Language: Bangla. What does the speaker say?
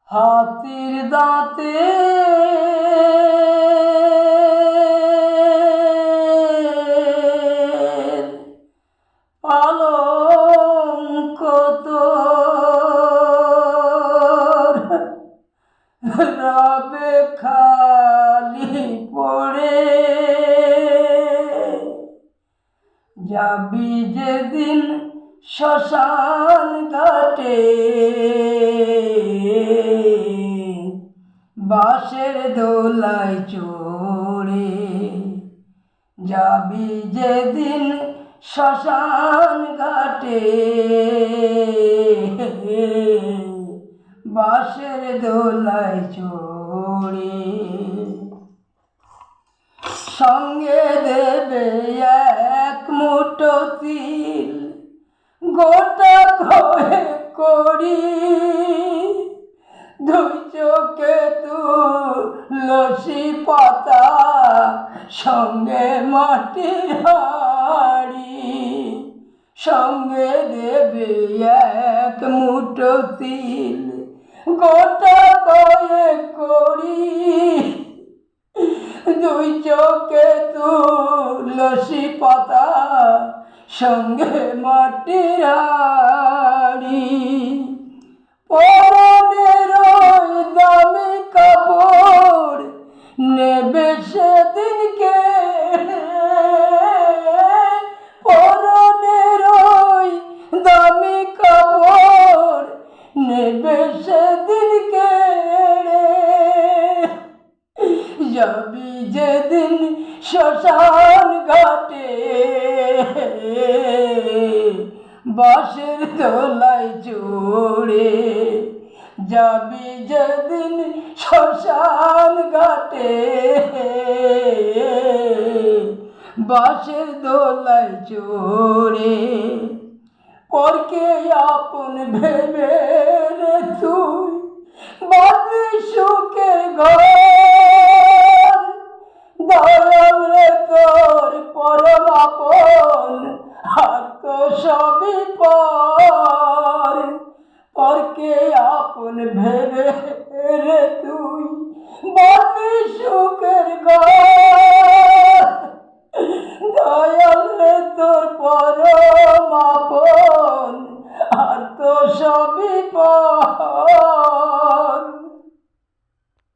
হাতির দাঁতে পালঙ্ক তোর রবে খালি পড়ে। যাবি যেদিন শ্মশান ঘাটে বাঁশের দোলায় চড়ে। যাবি যেদিন শ্মশান ঘাটে বাঁশের দোলায় চড়ে। সঙ্গে দেবে এক মুঠো তিল গোটা ঘরে করি। দুই চোখে তুলসী পাতা সঙ্গে মাটির হাড়ি। সঙ্গে দেবে এক মুঠো তিল গোটা ঘরে করি। দুই চোখে তুলসী পাতা সঙ্গে মাটির হাড়ি। পরনের দামি কাপড় নেবে সেদিনকে। পরনের দামি কাপড় নেবে সেদিনকে। যাবি যেদিন শ্মশান ঘাটে বাঁশের দোলায় চড়ে। যাবি যেদিন শ্মশান ঘাটে বাঁশের দোলায় চড়ে। পরকে আপন ভেবে রে তুই বাঁধবি সুখের ঘর।